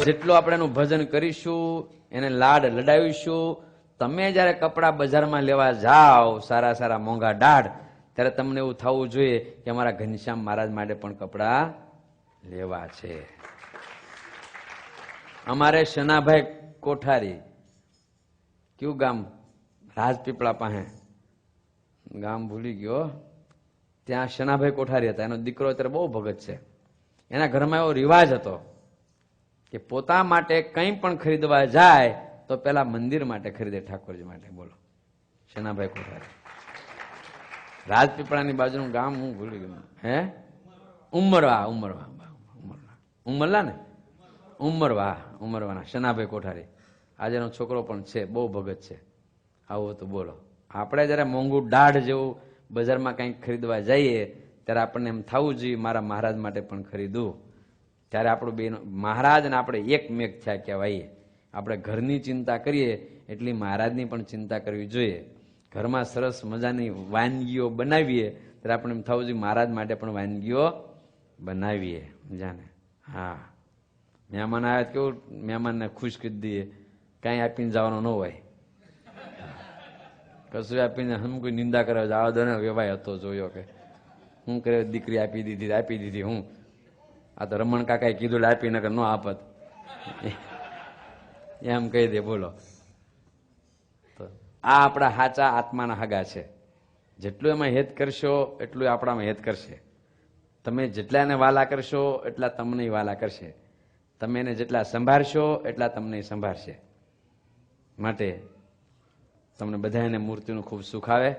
જેટલું આપણે એનું ભજન કરીશું, એને લાડ લડાવીશું. તમે જયારે કપડા બજારમાં લેવા જાઓ, સારા સારા મોંઘા દાઢ, ત્યારે તમને એવું થવું જોઈએ કે અમારા ઘનશ્યામ મહારાજ માટે પણ કપડા લેવા છે. અમારે શનાભાઈ કોઠારી, કયું ગામ? રાજપીપળા પાસે ગામ ભૂલી ગયો. ત્યાં શનાભાઈ કોઠારી હતા. એનો દીકરો અત્યારે બહુ ભગત છે. એના ઘરમાં એવો રિવાજ હતો કે પોતા માટે કંઈ પણ ખરીદવા જાય તો પેલા મંદિર માટે ખરીદે, ઠાકોરજી માટે. બોલો, શનાભાઈ કોઠારી. રાજપીપળાની બાજુનું ગામ હું ભૂલી ગયો. હે? ઉમરવા. ઉમરલા ને? ઉમરવાના શનાભાઈ કોઠારી. આજે એનો છોકરો પણ છે, બહુ ભગત છે. આવું હતું. બોલો, આપણે જયારે મોંઘું દાઢ જેવું બજારમાં કંઈક ખરીદવા જઈએ ત્યારે આપણને એમ થવું જોઈએ મારા મહારાજ માટે પણ ખરીદવું. ત્યારે આપણું બે મહારાજ ને આપણે એક મેઘ થયા કહેવાય. આપણે ઘરની ચિંતા કરીએ એટલી મહારાજની પણ ચિંતા કરવી જોઈએ. ઘરમાં સરસ મજાની વાનગીઓ બનાવીએ ત્યારે આપણે એમ થવું જોઈએ મહારાજ માટે પણ વાનગીઓ બનાવીએ. જાને હા, મહેમાન આવે કેવું મહેમાનને ખુશ કરી દઈએ, કાંઈ આપીને જવાનું ન હોય. કશું આપીને હમ કોઈ નિંદા કરે, આવા દો ને વ્યવહાર હતો જોયો કે હું કરે દીકરી આપી દીધી. હું આ તો રમણ કાકાએ કીધું આપી નકર ન આપત, એમ કહી દે. બોલો, તો આ આપણા સાચા આત્માના હગા છે. જેટલું એમાં હેત કરશો એટલું આપણામાં હેત કરશે. તમે જેટલા એને વાલા કરશો એટલા તમને વાલા કરશે. તમે એને જેટલા સંભાળશો એટલા તમને સંભાળશે. માટે તમને બધાને મૂર્તિનું ખૂબ સુખ આવે.